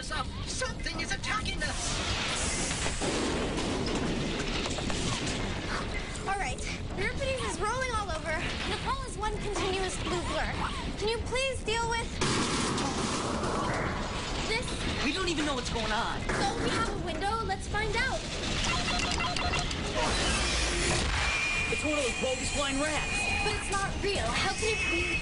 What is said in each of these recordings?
us up! Something is attacking us! All right, Euripides is rolling all over. Nepal is one continuous blue blur. Can you please deal with this? We don't even know what's going on. So we have a window. Let's find out. It's one of those bogus flying rats. But it's not real. How can it be?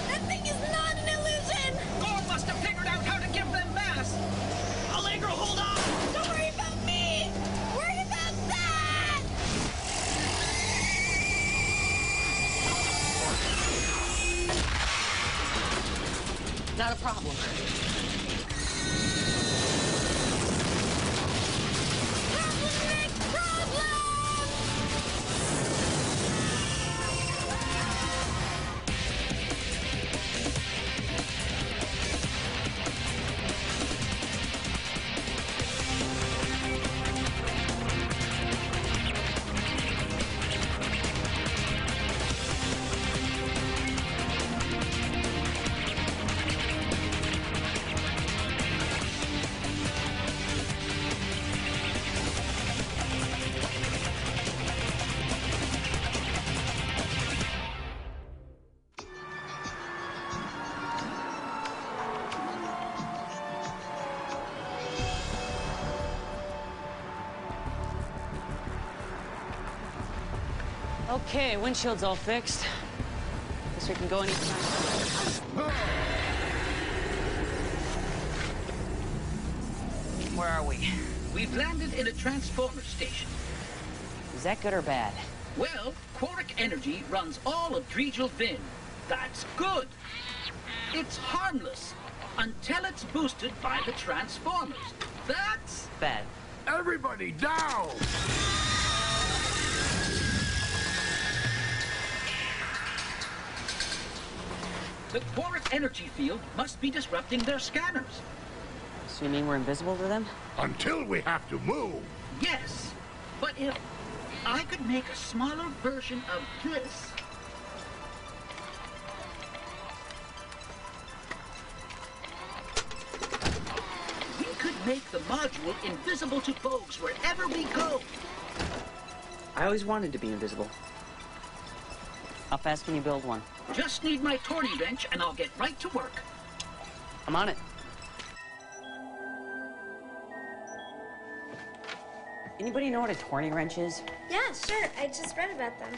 That thing is not an illusion! Gorg must have figured out how to give them mass! Allegra, hold on! Don't worry about me! Worry about that! Not a problem. Okay, windshield's all fixed. Guess we can go anytime. Where are we? We've landed in a transformer station. Is that good or bad? Well, Quark energy runs all of Dredlefin. That's good. It's harmless until it's boosted by the transformers. That's Bad. Everybody down! the Quark energy field must be disrupting their scanners. So you mean we're invisible to them? Until we have to move. Yes, but if I could make a smaller version of this. We could make the module invisible to foes wherever we go. I always wanted to be invisible. How fast can you build one? Just need my torny wrench and I'll get right to work. I'm on it. Anybody know what a torny wrench is? Yeah, sure. I just read about them.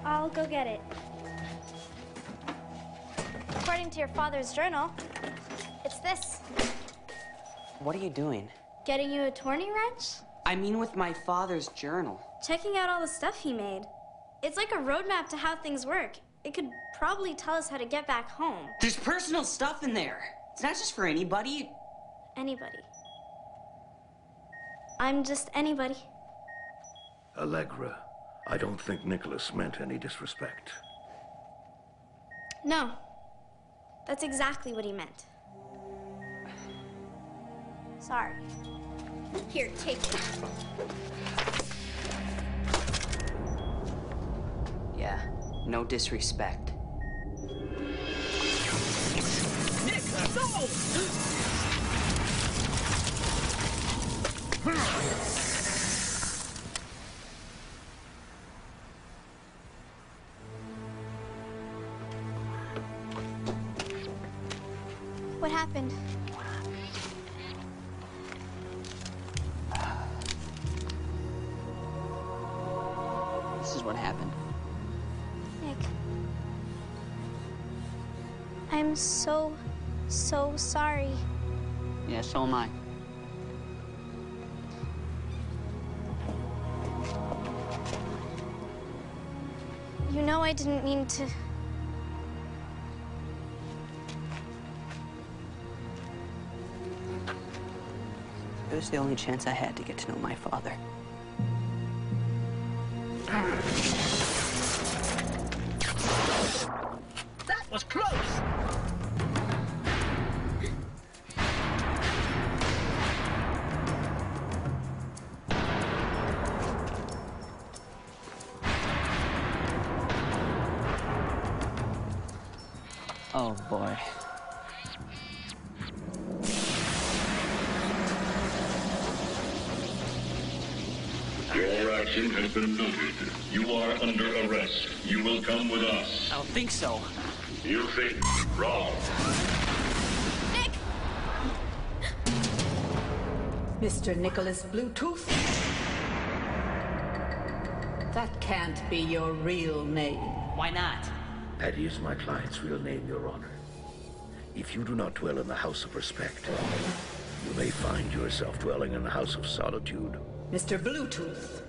I'll go get it. According to your father's journal, it's this. What are you doing? Getting you a torny wrench? I mean with my father's journal. Checking out all the stuff he made. It's like a roadmap to how things work. It could probably tell us how to get back home. There's personal stuff in there. It's not just for anybody. Anybody. I'm just anybody. Allegra, I don't think Nicholas meant any disrespect. No. That's exactly what he meant. Sorry. Here, take it. Yeah, no disrespect. Nick, no! What happened? This is what happened. Nick. I'm so sorry. Yeah, so am I. You know I didn't mean to. It was the only chance I had to get to know my father. That was close! Oh, boy. Your action has been noted. You are under arrest. You will come with us. I don't think so. You think wrong. Nick! Mr. Nicholas Bluetooth? That can't be your real name. Why not? That is my client's real name, Your Honor. If you do not dwell in the House of Respect, you may find yourself dwelling in the House of Solitude. Mr. Bluetooth,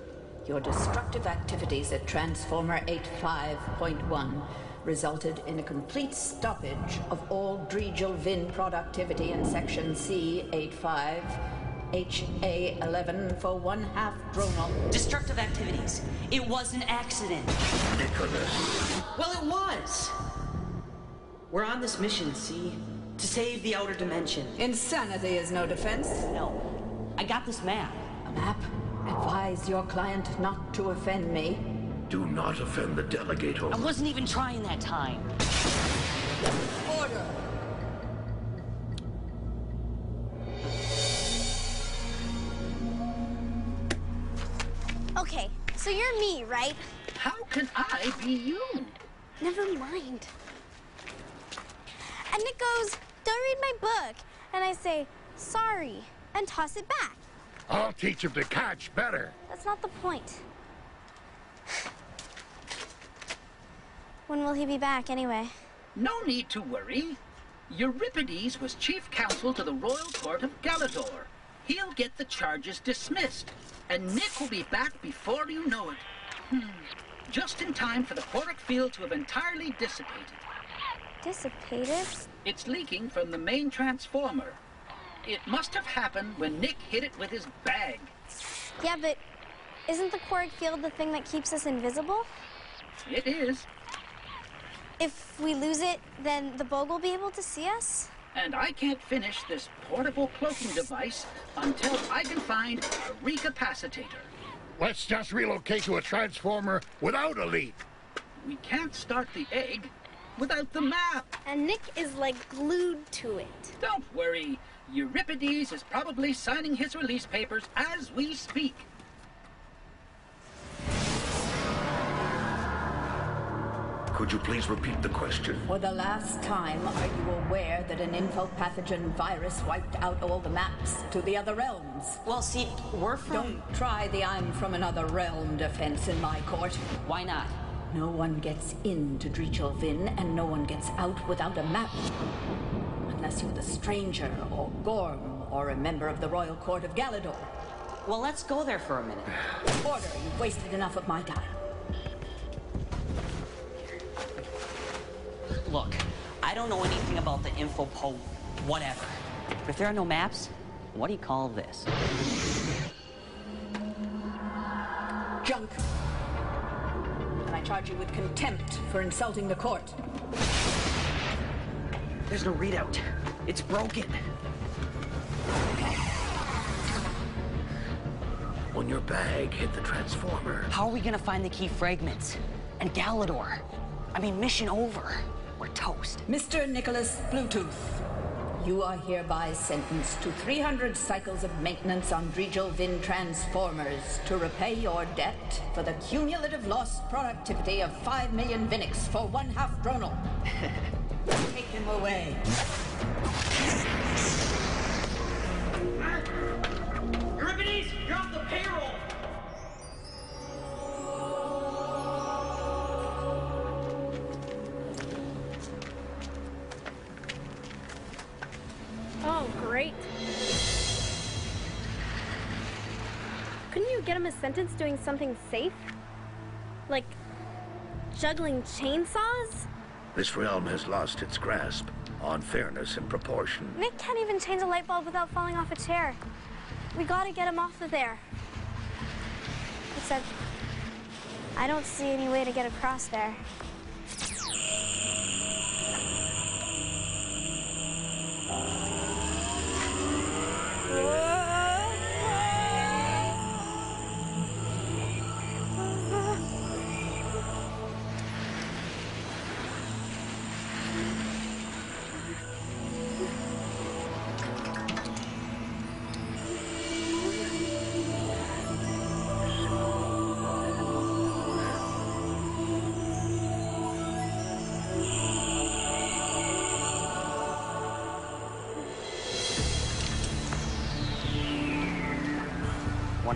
your destructive activities at Transformer 85.1 resulted in a complete stoppage of all Dredlefin productivity in Section C85, HA11 for 1/2 dronal. Destructive activities. It was an accident. Nicholas. Well, it was. We're on this mission, see? To save the outer dimension. Insanity is no defense. No. I got this map. A map? Advise your client not to offend me. Do not offend the delegator. I wasn't even trying that time. Order! Okay, so you're me, right? How can I be you? Never mind. And Nick goes, "Don't read my book." And I say, "Sorry," and toss it back. I'll teach him to catch better. That's not the point. When will he be back, anyway? No need to worry. Euripides was chief counsel to the royal court of Galidor. He'll get the charges dismissed, and Nick will be back before you know it. Just in time for the Quark field to have entirely dissipated. Dissipated? It's leaking from the main transformer. It must have happened when Nick hit it with his bag. Yeah, but isn't the Quark field the thing that keeps us invisible? It is. If we lose it, then the Borg will be able to see us? And I can't finish this portable cloaking device until I can find a recapacitator. Let's just relocate to a transformer without a leak. We can't start the egg without the map. And Nick is like glued to it. Don't worry. Euripides is probably signing his release papers as we speak. Could you please repeat the question? For the last time, are you aware that an infopathogen virus wiped out all the maps to the other realms? Well, see, we're from... Don't try the "I'm from another realm" defense in my court. Why not? No one gets into Dredlefin, and no one gets out without a map. Unless you're the Stranger, or Gorm, or a member of the Royal Court of Galidor. Well, let's go there for a minute. Order, you've wasted enough of my time. Look, I don't know anything about the whatever. But if there are no maps, what do you call this? Junk. And I charge you with contempt for insulting the court. There's no readout. It's broken. When your bag hit the transformer. How are we gonna find the key fragments? And Galidor? I mean, mission over. We're toast. Mr. Nicholas Bluetooth, you are hereby sentenced to 300 cycles of maintenance on Dredlefin transformers to repay your debt for the cumulative lost productivity of 5 million Vinix for 1/2 dronal. Take him away. Euripides, you're off the payroll! Oh, great. Couldn't you get him a sentence doing something safe? Like juggling chainsaws? This realm has lost its grasp on fairness and proportion. Nick can't even change a light bulb without falling off a chair. We gotta get him off of there. Except, I don't see any way to get across there.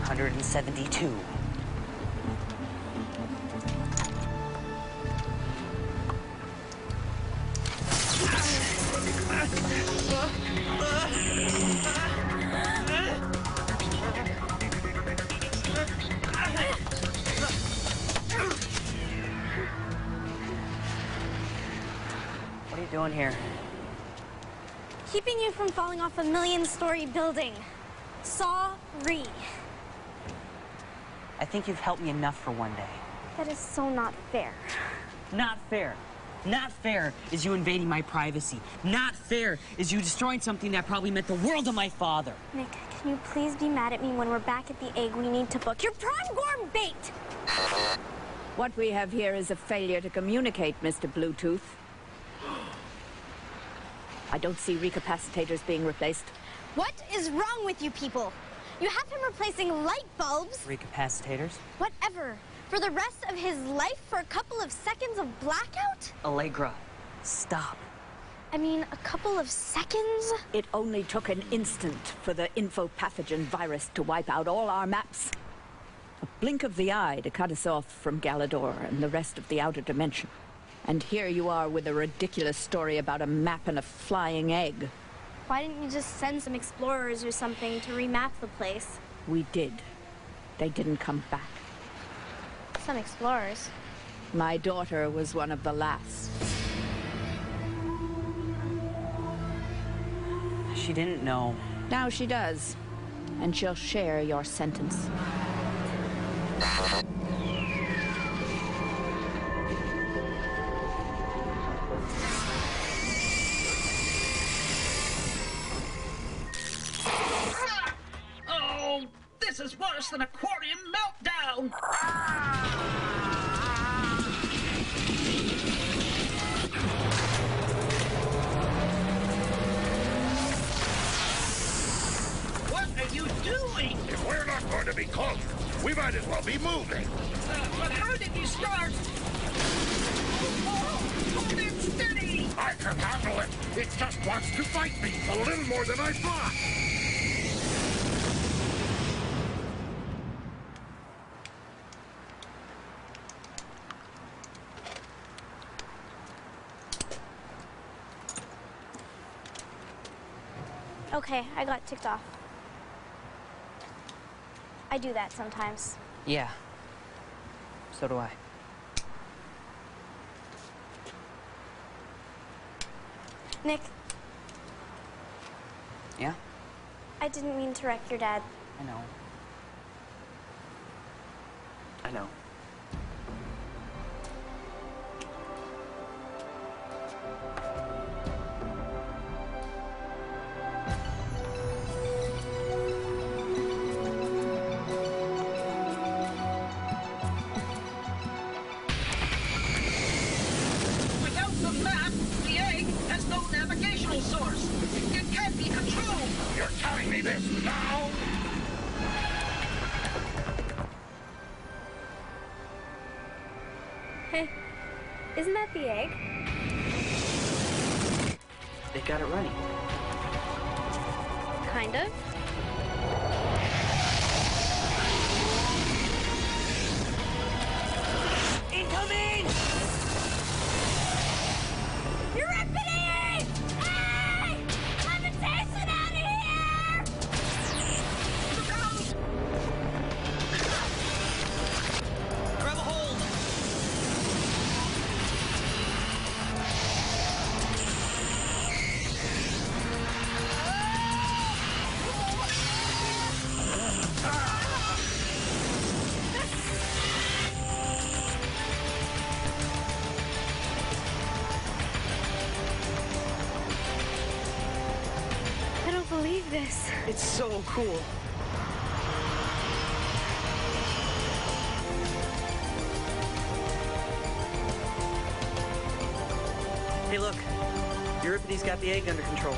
172. What are you doing here? Keeping you from falling off a million-story building. Sorry. I think you've helped me enough for one day. That is so not fair. Not fair. Not fair is you invading my privacy. Not fair is you destroying something that probably meant the world to my father. Nick, can you please be mad at me when we're back at the egg we need to book your prime gourm bait? What we have here is a failure to communicate, Mr. Bluetooth. I don't see recapacitators being replaced. What is wrong with you people? You have him replacing light bulbs? Recapacitators? Whatever. For the rest of his life for a couple of seconds of blackout? Allegra, stop. I mean, a couple of seconds? It only took an instant for the infopathogen virus to wipe out all our maps. A blink of the eye to cut us off from Galidor and the rest of the outer dimension. And here you are with a ridiculous story about a map and a flying egg. Why didn't you just send some explorers or something to remap the place? We did. They didn't come back. Some explorers. My daughter was one of the last. She didn't know. Now she does. And she'll share your sentence. Oh, this is worse than aquarium meltdown! What are you doing? If we're not going to be caught, we might as well be moving. But how did you start? Hold it steady! I can handle it. It just wants to fight me a little more than I thought. Okay, I got ticked off. I do that sometimes. Yeah. So do I. Nick, Yeah? I didn't mean to wreck your dad. I know. I know. Without the map, the egg has no navigational source. It can't be controlled. You're telling me this now? Hey, isn't that the egg? They got it running. Kind of. Incoming! Euripides! Hey! Levitation out of here! Grab a hold! I don't believe this. It's so cool. Hey, look. Euripides got the egg under control.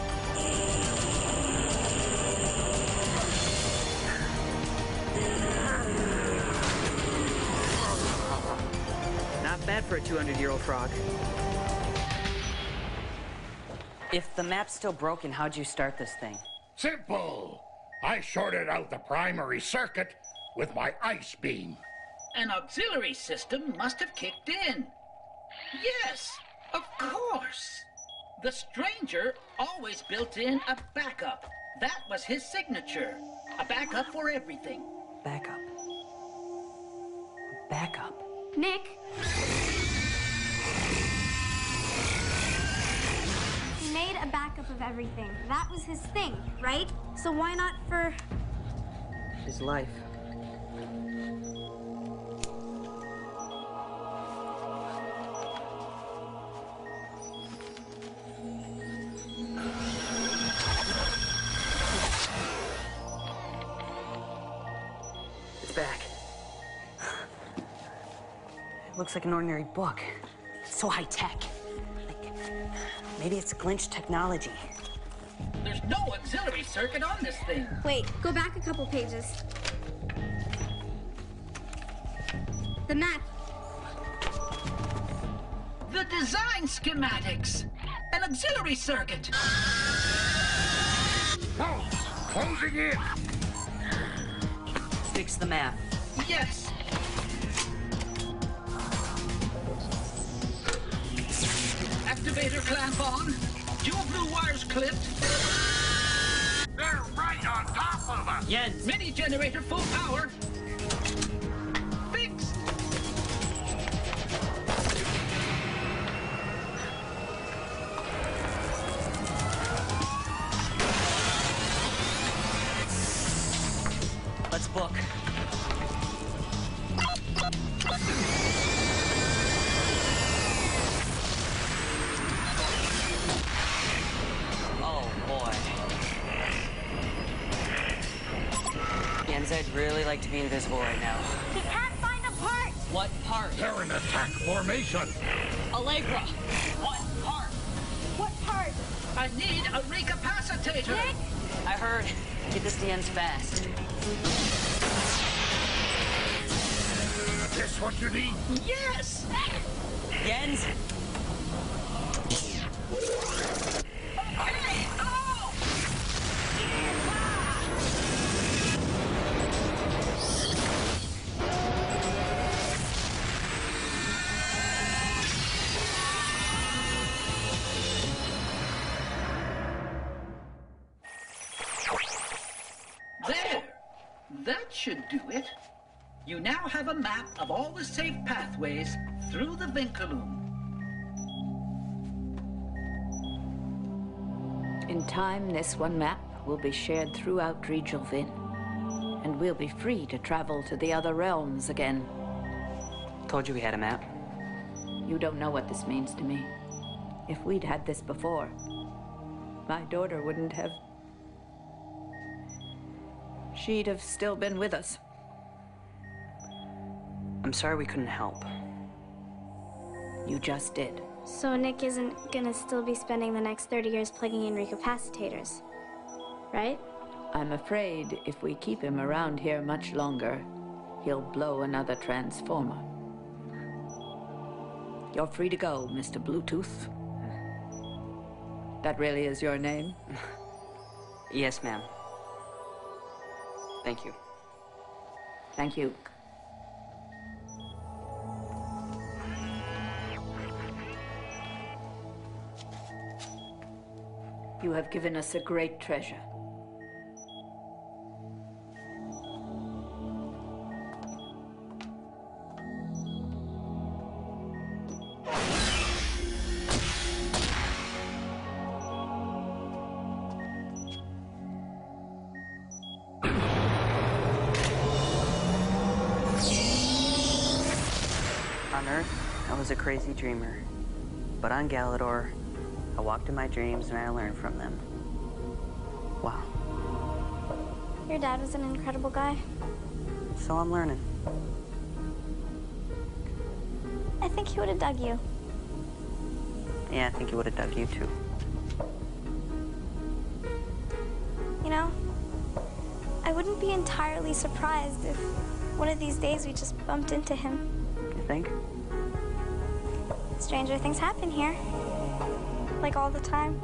Not bad for a 200-year-old frog. If the map's still broken, how'd you start this thing? Simple. I shorted out the primary circuit, with my ice beam. An auxiliary system must have kicked in. Yes, of course. The stranger always built in a backup. That was his signature. A backup for everything. Backup. Backup. Nick? He made a backup of everything. That was his thing, right? So why not for... His life. It's back. It looks like an ordinary book. It's so high-tech. Like, maybe it's glitch technology. There's no auxiliary circuit on this thing. Wait, go back a couple pages. The map. The design schematics. An auxiliary circuit. Oh, closing in. Fix the map. Yes. Activator clamp on. Dual blue wires clipped. They're right on top of us. Jens! Mini generator full power. Fixed. Let's book. Oh, boy. Jens, I'd really like to be invisible right now. He can't find a part. What part? They're in attack formation. Allegra! What part? What part? I need a recapacitator. Nick? I heard. Get this to Jens fast. This what you need? Yes. Jens! Hey! Oh! There. That should do it. You now have a map of all the safe pathways through the Vinculum. In time, this one map will be shared throughout Dredlefin, and we'll be free to travel to the other realms again. Told you we had a map. You don't know what this means to me. If we'd had this before, my daughter wouldn't have... She'd have still been with us. I'm sorry we couldn't help. You just did. So Nick isn't gonna still be spending the next 30 years plugging in recapacitators, right? I'm afraid if we keep him around here much longer, he'll blow another transformer. You're free to go, Mr. Bluetooth. That really is your name? Yes, ma'am. Thank you. Thank you. You have given us a great treasure. On Earth, I was a crazy dreamer. But on Galidor, I walked in my dreams and I learned from them. Wow. Your dad was an incredible guy. So I'm learning. I think he would have dug you. Yeah, I think he would have dug you too. You know, I wouldn't be entirely surprised if one of these days we just bumped into him. You think? Stranger things happen here. Like all the time.